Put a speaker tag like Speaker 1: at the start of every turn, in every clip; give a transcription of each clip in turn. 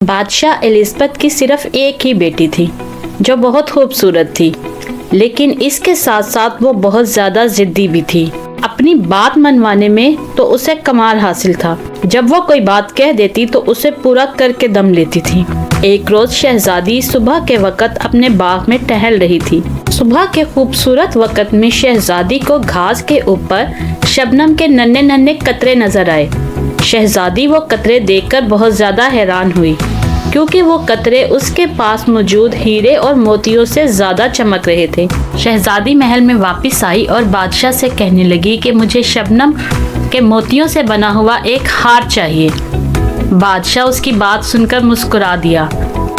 Speaker 1: बादशाह एलिज़ाबेथ की सिर्फ एक ही बेटी थी जो बहुत खूबसूरत थी, लेकिन इसके साथ साथ वो बहुत ज़्यादा जिद्दी भी थी। अपनी बात मनवाने में तो उसे कमाल हासिल था। जब वो कोई बात कह देती तो उसे पूरा करके दम लेती थी। एक रोज शहजादी सुबह के वक्त अपने बाग में टहल रही थी। सुबह के खूबसूरत वक्त में शहजादी को घास के ऊपर शबनम के नन्हे नन्हे कतरे नजर आए। शहजादी वो कतरे देखकर बहुत ज्यादा हैरान हुई, क्योंकि वो कतरे उसके पास मौजूद हीरे और मोतियों से ज्यादा चमक रहे थे। शहजादी महल में वापस आई और बादशाह से कहने लगी कि मुझे शबनम के मोतियों से बना हुआ एक हार चाहिए। बादशाह उसकी बात सुनकर मुस्कुरा दिया,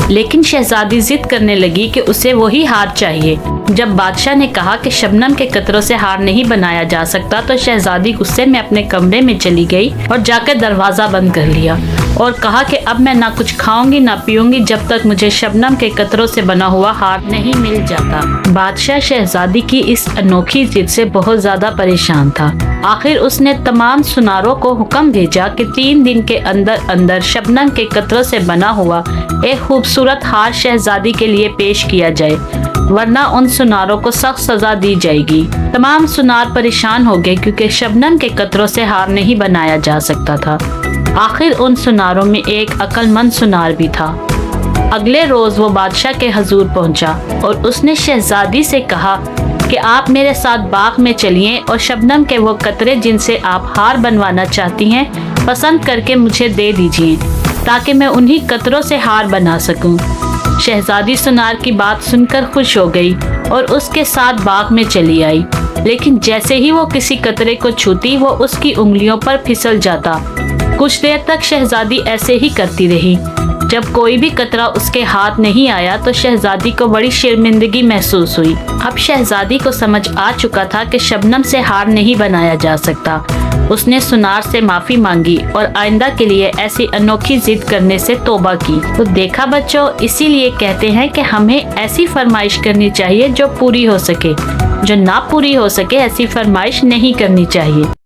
Speaker 1: लेकिन शहजादी जिद करने लगी कि उसे वही हार चाहिए। जब बादशाह ने कहा कि शबनम के कतरों से हार नहीं बनाया जा सकता, तो शहजादी गुस्से में अपने कमरे में चली गई और जाकर दरवाजा बंद कर लिया और कहा कि अब मैं ना कुछ खाऊंगी ना पीऊंगी जब तक मुझे शबनम के कतरों से बना हुआ हार नहीं मिल जाता। बादशाह शहजादी की इस अनोखी जिद से बहुत ज्यादा परेशान था। आखिर उसने तमाम सुनारों को हुक्म भेजा कि 3 दिन के अंदर अंदर शबनम के कतरों से बना हुआ एक खूबसूरत हार शहजादी के लिए पेश किया जाए, वरना उन सुनारों को सख्त सजा दी जाएगी। तमाम सुनार परेशान हो गए, क्योंकि शबनम के कतरों से हार नहीं बनाया जा सकता था। आखिर उन सुनारों में एक अक्लमंद सुनार भी था। अगले रोज वो बादशाह के हजूर पहुंचा और उसने शहजादी से कहा कि आप मेरे साथ बाग में चलिए और शबनम के वो कतरे जिनसे आप हार बनवाना चाहती हैं पसंद करके मुझे दे दीजिए, ताकि मैं उन्हीं कतरों से हार बना सकूं। शहजादी सुनार की बात सुनकर खुश हो गई और उसके साथ बाग में चली आई, लेकिन जैसे ही वो किसी कतरे को छूती वो उसकी उंगलियों पर फिसल जाता। कुछ देर तक शहजादी ऐसे ही करती रही। जब कोई भी कतरा उसके हाथ नहीं आया तो शहजादी को बड़ी शर्मिंदगी महसूस हुई। अब शहजादी को समझ आ चुका था कि शबनम से हार नहीं बनाया जा सकता। उसने सुनार से माफी मांगी और आइंदा के लिए ऐसी अनोखी जिद करने से तौबा की। तो देखा बच्चों, इसीलिए कहते हैं कि हमें ऐसी फरमाइश करनी चाहिए जो पूरी हो सके, जो ना पूरी हो सके ऐसी फरमाइश नहीं करनी चाहिए।